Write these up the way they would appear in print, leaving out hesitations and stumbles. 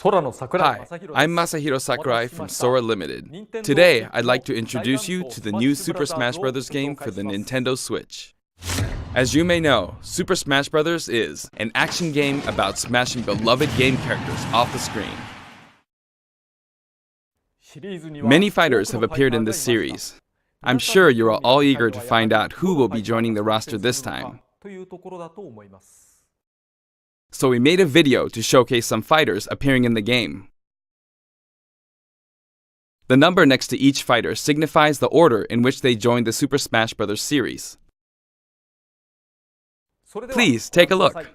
Hi, I'm Masahiro Sakurai from Sora Limited. Today, I'd like to introduce you to the new Super Smash Bros. Game for the Nintendo Switch. As you may know, Super Smash Bros. Is an action game about smashing beloved game characters off the screen. Many fighters have appeared in this series. I'm sure you are all eager to find out who will be joining the roster this time. So we made a video to showcase some fighters appearing in the game. The number next to each fighter signifies the order in which they joined the Super Smash Bros. Series. Please take a look.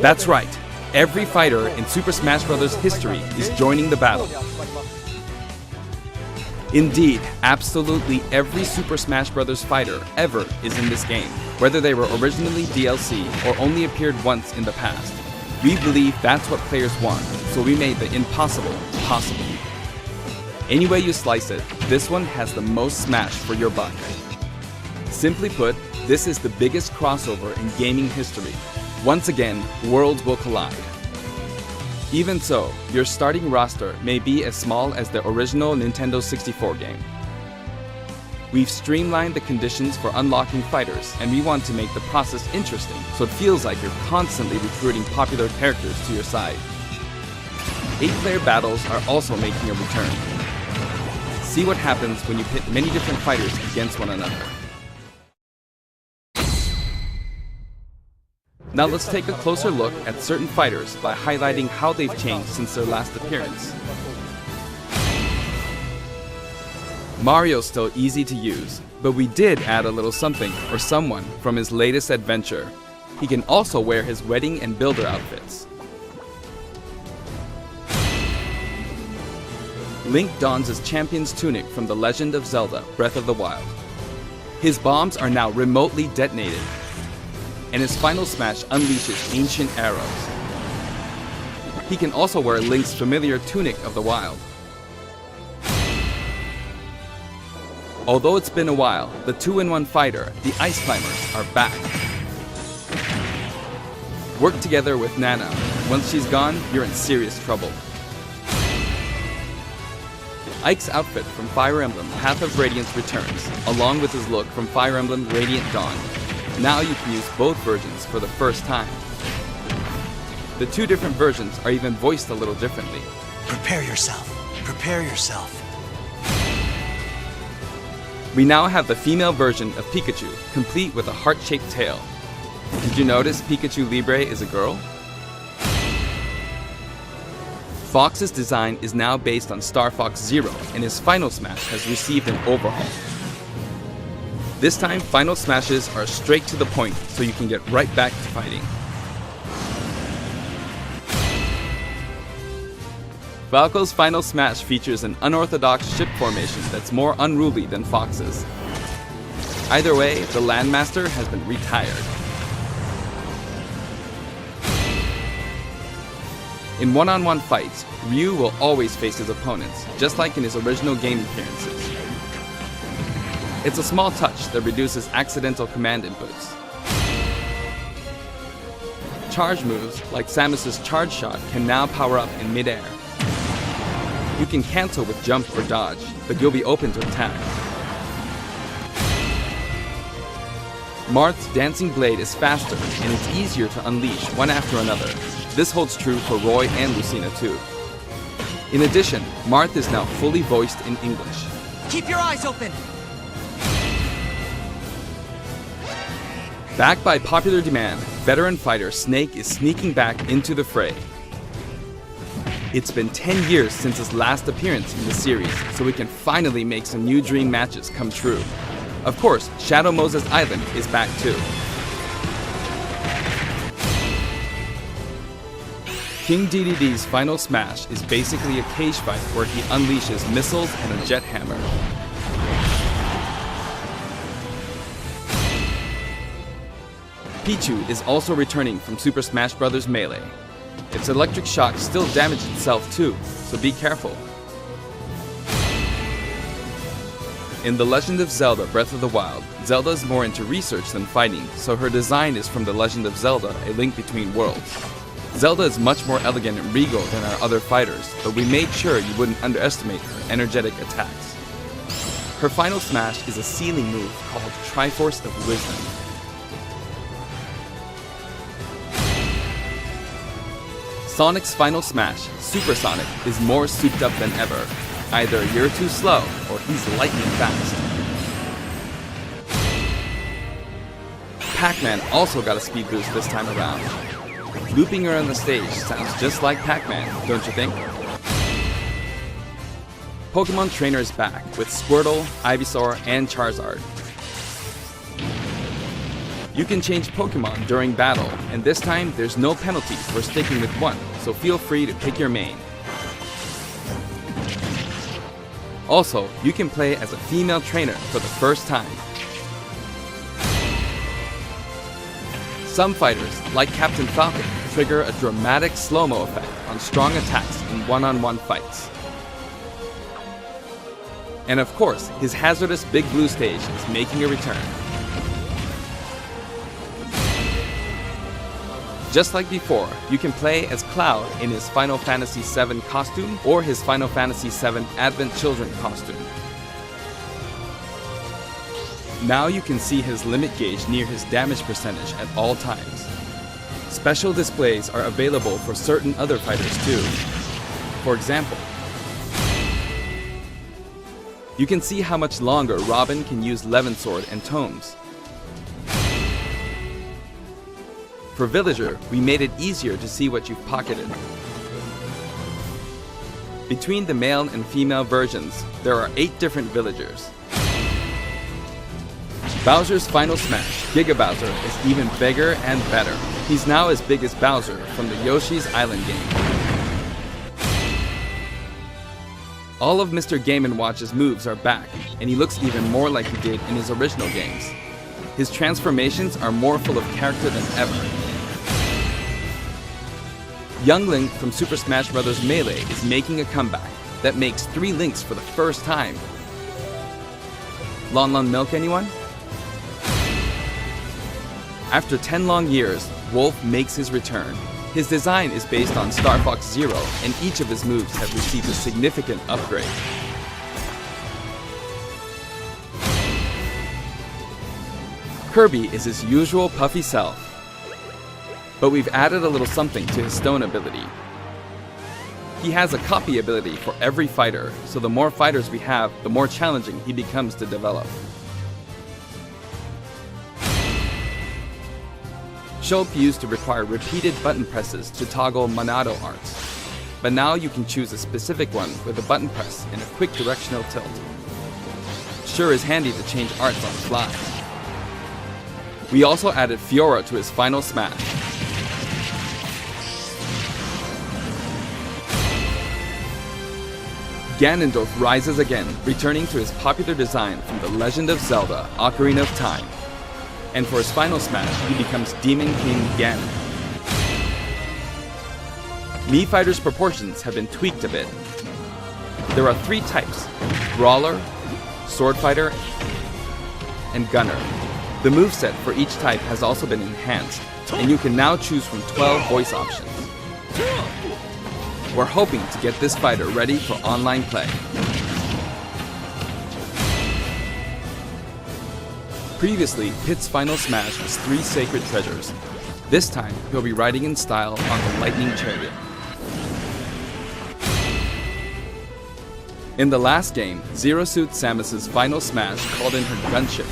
That's right, every fighter in Super Smash Bros. History is joining the battle. Indeed, absolutely every Super Smash Bros. Fighter ever is in this game, whether they were originally DLC or only appeared once in the past. We believe that's what players want, so we made the impossible possible. Any way you slice it, this one has the most smash for your buck. Simply put, this is the biggest crossover in gaming history. Once again, worlds will collide. Even so, your starting roster may be as small as the original Nintendo 64 game. We've streamlined the conditions for unlocking fighters, and we want to make the process interesting so it feels like you're constantly recruiting popular characters to your side. 8-player battles are also making a return. See what happens when you pit many different fighters against one another. Now let's take a closer look at certain fighters by highlighting how they've changed since their last appearance. Mario's still easy to use, but we did add a little something or someone from his latest adventure. He can also wear his wedding and builder outfits. Link dons his champion's tunic from The Legend of Zelda: Breath of the Wild. His bombs are now remotely detonated, and his final smash unleashes ancient arrows. He can also wear Link's familiar Tunic of the Wild. Although it's been a while, the 2-in-1 fighter, the Ice Climbers, are back. Work together with Nana. Once she's gone, you're in serious trouble. Ike's outfit from Fire Emblem Path of Radiance returns, along with his look from Fire Emblem Radiant Dawn. Now you can use both versions for the first time. The two different versions are even voiced a little differently. Prepare yourself. Prepare yourself. We now have the female version of Pikachu, complete with a heart-shaped tail. Did you notice Pikachu Libre is a girl? Fox's design is now based on Star Fox Zero, and his final smash has received an overhaul. This time, final smashes are straight to the point, so you can get right back to fighting. Falco's final smash features an unorthodox ship formation that's more unruly than Fox's. Either way, the Landmaster has been retired. In one-on-one fights, Ryu will always face his opponents, just like in his original game appearances. It's a small touch that reduces accidental command inputs. Charge moves, like Samus's Charge Shot, can now power up in mid-air. You can cancel with jump or dodge, but you'll be open to attack. Marth's Dancing Blade is faster, and it's easier to unleash one after another. This holds true for Roy and Lucina too. In addition, Marth is now fully voiced in English. Keep your eyes open! Backed by popular demand, veteran fighter Snake is sneaking back into the fray. It's been 10 years since his last appearance in the series, so we can finally make some new dream matches come true. Of course, Shadow Moses Island is back too. King Dedede's final smash is basically a cage fight where he unleashes missiles and a jet hammer. Pichu is also returning from Super Smash Bros. Melee. Its electric shock still damages itself too, so be careful. In The Legend of Zelda: Breath of the Wild, Zelda is more into research than fighting, so her design is from The Legend of Zelda: A Link Between Worlds. Zelda is much more elegant and regal than our other fighters, but we made sure you wouldn't underestimate her energetic attacks. Her final smash is a ceiling move called Triforce of Wisdom. Sonic's final smash, Super Sonic, is more souped up than ever. Either you're too slow, or he's lightning fast. Pac-Man also got a speed boost this time around. Looping around the stage sounds just like Pac-Man, don't you think? Pokemon Trainer is back with Squirtle, Ivysaur, and Charizard. You can change Pokemon during battle, and this time there's no penalty for sticking with one, so feel free to pick your main. Also, you can play as a female trainer for the first time. Some fighters, like Captain Falcon, trigger a dramatic slow-mo effect on strong attacks in one-on-one fights. And of course, his hazardous Big Blue stage is making a return. Just like before, you can play as Cloud in his Final Fantasy VII costume or his Final Fantasy VII Advent Children costume. Now you can see his limit gauge near his damage percentage at all times. Special displays are available for certain other fighters too. For example, you can see how much longer Robin can use Levin Sword and Tomes. For Villager, we made it easier to see what you've pocketed. Between the male and female versions, there are 8 different villagers. Bowser's Final Smash, Giga Bowser, is even bigger and better. He's now as big as Bowser from the Yoshi's Island game. All of Mr. Game & Watch's moves are back, and he looks even more like he did in his original games. His transformations are more full of character than ever. Young Link from Super Smash Bros. Melee is making a comeback that makes 3 Links for the first time. Lon Lon Milk, anyone? After 10 long years, Wolf makes his return. His design is based on Star Fox Zero, and each of his moves have received a significant upgrade. Kirby is his usual puffy self, but we've added a little something to his stone ability. He has a copy ability for every fighter, so the more fighters we have, the more challenging he becomes to develop. Shulp used to require repeated button presses to toggle Monado arts, but now you can choose a specific one with a button press and a quick directional tilt. Sure is handy to change arts on the fly. We also added Fiora to his Final Smash. Ganondorf rises again, returning to his popular design from The Legend of Zelda: Ocarina of Time. And for his Final Smash, he becomes Demon King Ganon. Mii Fighter's proportions have been tweaked a bit. There are 3 types: Brawler, Sword Fighter, and Gunner. The moveset for each type has also been enhanced, and you can now choose from 12 voice options. We're hoping to get this fighter ready for online play. Previously, Pit's Final Smash was 3 sacred treasures. This time, he'll be riding in style on the Lightning Chariot. In the last game, Zero Suit Samus's Final Smash called in her gunship.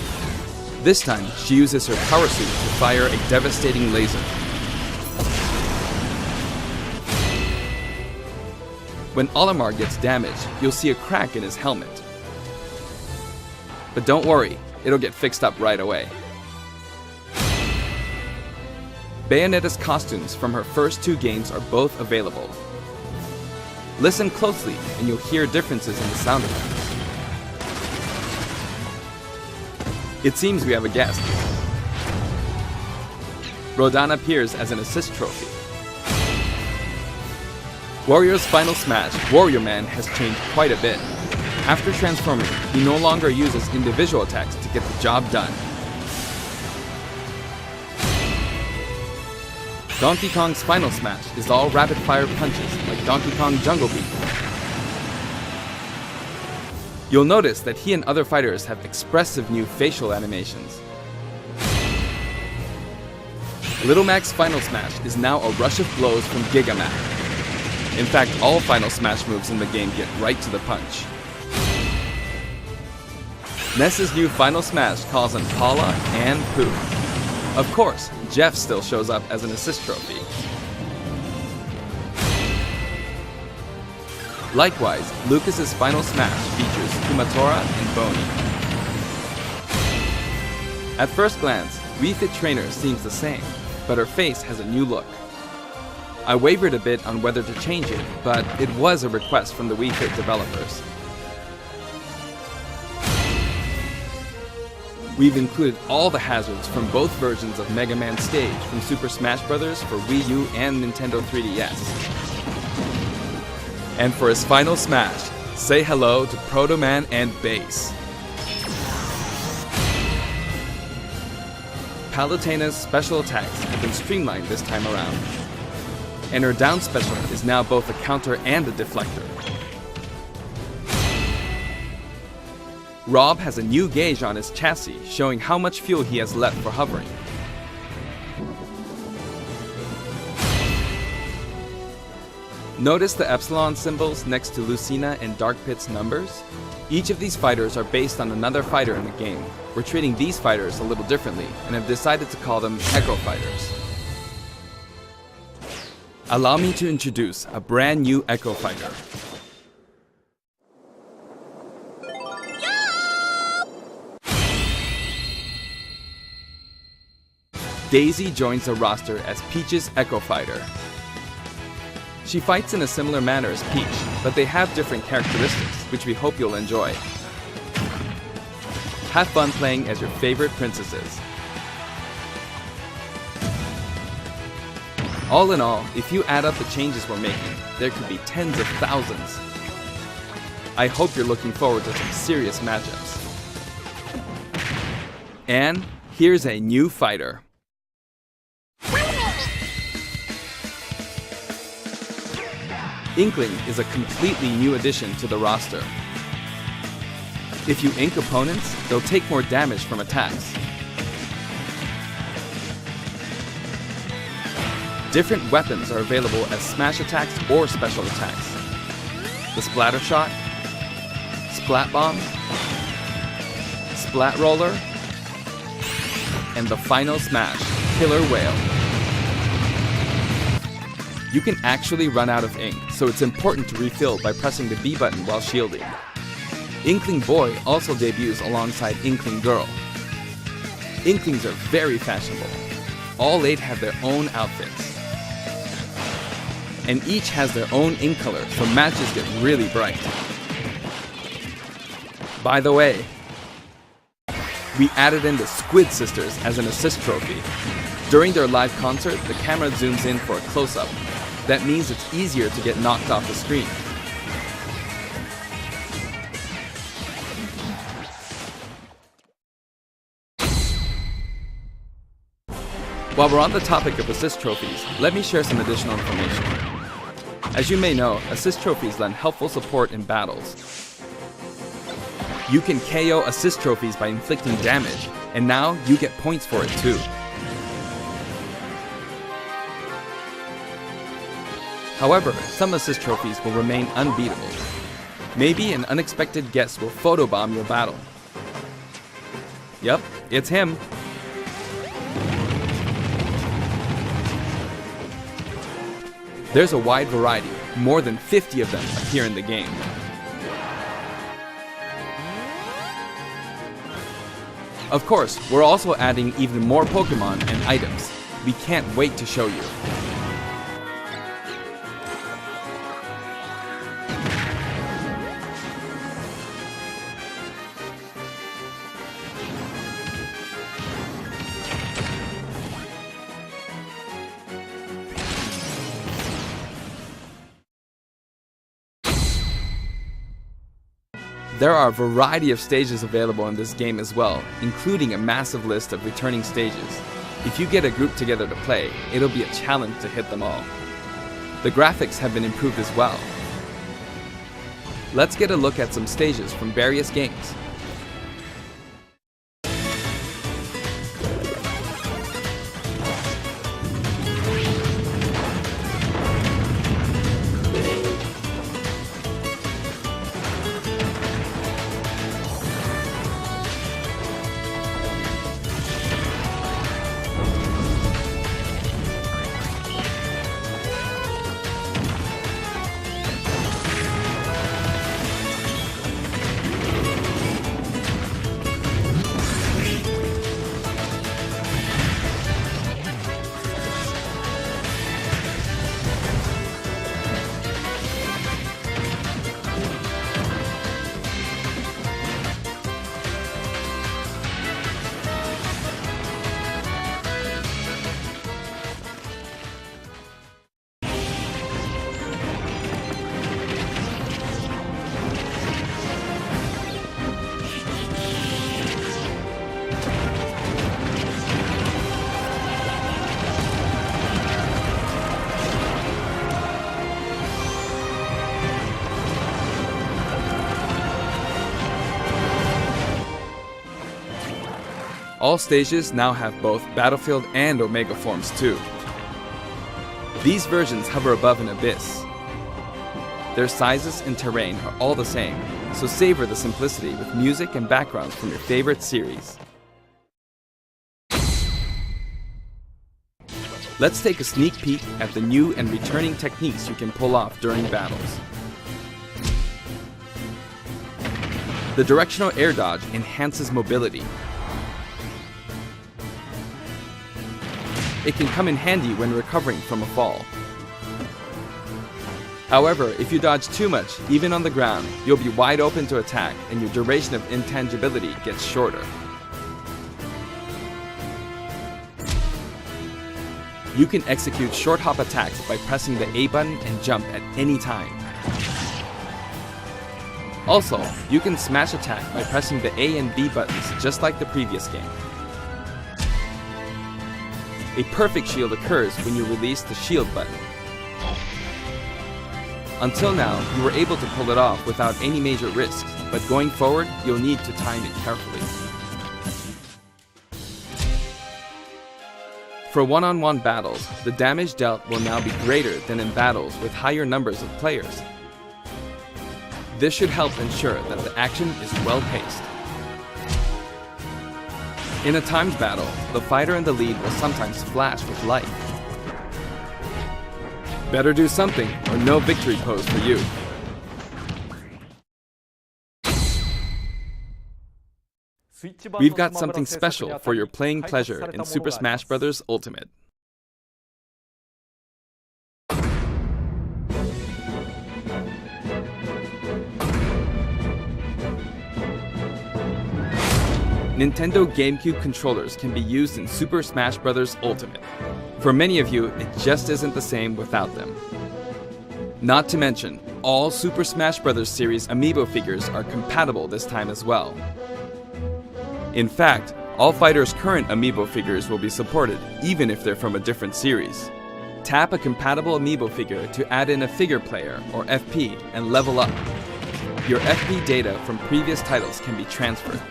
This time, she uses her power suit to fire a devastating laser. When Olimar gets damaged, you'll see a crack in his helmet. But don't worry, it'll get fixed up right away. Bayonetta's costumes from her first 2 games are both available. Listen closely and you'll hear differences in the sound effects. It seems we have a guest. Rodan appears as an assist trophy. Warrior's Final Smash, Warrior Man, has changed quite a bit. After transforming, he no longer uses individual attacks to get the job done. Donkey Kong's Final Smash is all rapid-fire punches like Donkey Kong Jungle Beat. You'll notice that he and other fighters have expressive new facial animations. Little Mac's Final Smash is now a rush of blows from Giga Mac. In fact, all Final Smash moves in the game get right to the punch. Ness's new Final Smash calls on Paula and Pooh. Of course, Jeff still shows up as an assist trophy. Likewise, Lucas's Final Smash features Kumatora and Boney. At first glance, Wii Fit Trainer seems the same, but her face has a new look. I wavered a bit on whether to change it, but it was a request from the Wii Fit developers. We've included all the hazards from both versions of Mega Man Stage from Super Smash Bros. For Wii U and Nintendo 3DS. And for his Final Smash, say hello to Proto Man and Bass. Palutena's special attacks have been streamlined this time around, and her down special is now both a counter and a deflector. Rob has a new gauge on his chassis, showing how much fuel he has left for hovering. Notice the Epsilon symbols next to Lucina and Dark Pit's numbers? Each of these fighters are based on another fighter in the game. We're treating these fighters a little differently and have decided to call them Echo Fighters. Allow me to introduce a brand new Echo Fighter. Daisy joins the roster as Peach's Echo Fighter. She fights in a similar manner as Peach, but they have different characteristics, which we hope you'll enjoy. Have fun playing as your favorite princesses. All in all, if you add up the changes we're making, there could be tens of thousands. I hope you're looking forward to some serious matchups. And here's a new fighter. Inkling is a completely new addition to the roster. If you ink opponents, they'll take more damage from attacks. Different weapons are available as smash attacks or special attacks. The Splatter Shot, Splat Bomb, Splat Roller, and the final smash, Killer Whale. You can actually run out of ink, so it's important to refill by pressing the B button while shielding. Inkling Boy also debuts alongside Inkling Girl. Inklings are very fashionable. All 8 have their own outfits. And each has their own ink color, so matches get really bright. By the way, we added in the Squid Sisters as an assist trophy. During their live concert, the camera zooms in for a close-up. That means it's easier to get knocked off the screen. While we're on the topic of assist trophies, let me share some additional information. As you may know, assist trophies lend helpful support in battles. You can KO assist trophies by inflicting damage, and now you get points for it too. However, some assist trophies will remain unbeatable. Maybe an unexpected guest will photobomb your battle. Yep, it's him. There's a wide variety, more than 50 of them appear in the game. Of course, we're also adding even more Pokemon and items. We can't wait to show you. There are a variety of stages available in this game as well, including a massive list of returning stages. If you get a group together to play, it'll be a challenge to hit them all. The graphics have been improved as well. Let's get a look at some stages from various games. All stages now have both Battlefield and Omega forms too. These versions hover above an abyss. Their sizes and terrain are all the same, so savor the simplicity with music and backgrounds from your favorite series. Let's take a sneak peek at the new and returning techniques you can pull off during battles. The directional air dodge enhances mobility. It can come in handy when recovering from a fall. However, if you dodge too much, even on the ground, you'll be wide open to attack and your duration of intangibility gets shorter. You can execute short hop attacks by pressing the A button and jump at any time. Also, you can smash attack by pressing the A and B buttons just like the previous game. A perfect shield occurs when you release the shield button. Until now, you were able to pull it off without any major risks, but going forward, you'll need to time it carefully. For one-on-one battles, the damage dealt will now be greater than in battles with higher numbers of players. This should help ensure that the action is well-paced. In a timed battle, the fighter in the lead will sometimes flash with light. Better do something, or no victory pose for you. We've got something special for your playing pleasure in Super Smash Bros. Ultimate. Nintendo GameCube controllers can be used in Super Smash Bros. Ultimate. For many of you, it just isn't the same without them. Not to mention, all Super Smash Bros. Series amiibo figures are compatible this time as well. In fact, all fighters' current amiibo figures will be supported, even if they're from a different series. Tap a compatible amiibo figure to add in a figure player, or FP, and level up. Your FP data from previous titles can be transferred.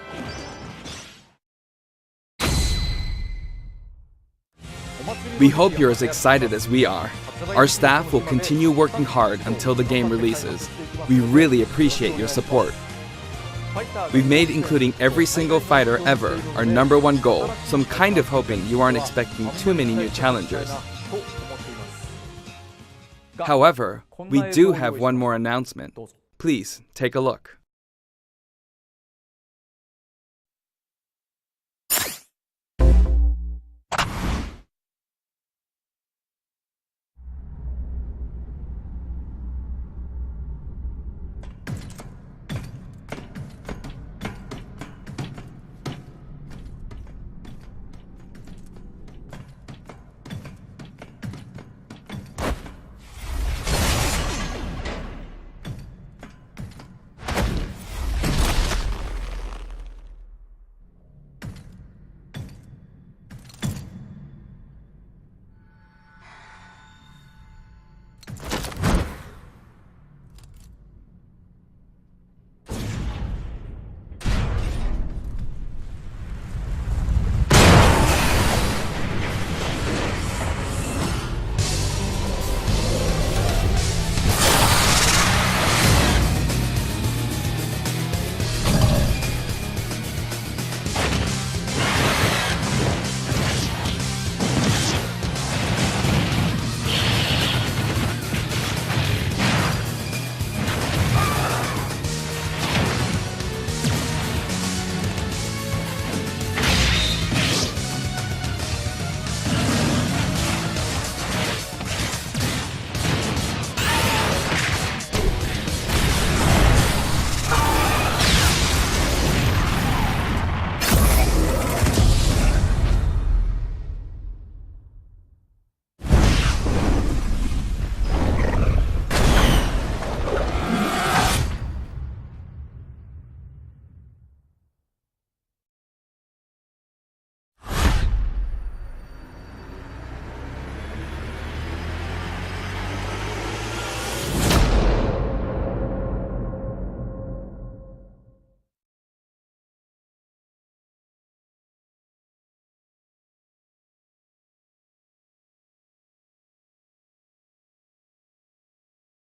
We hope you're as excited as we are. Our staff will continue working hard until the game releases. We really appreciate your support. We've made including every single fighter ever our #1 goal, so I'm kind of hoping you aren't expecting too many new challengers. However, we do have one more announcement. Please take a look.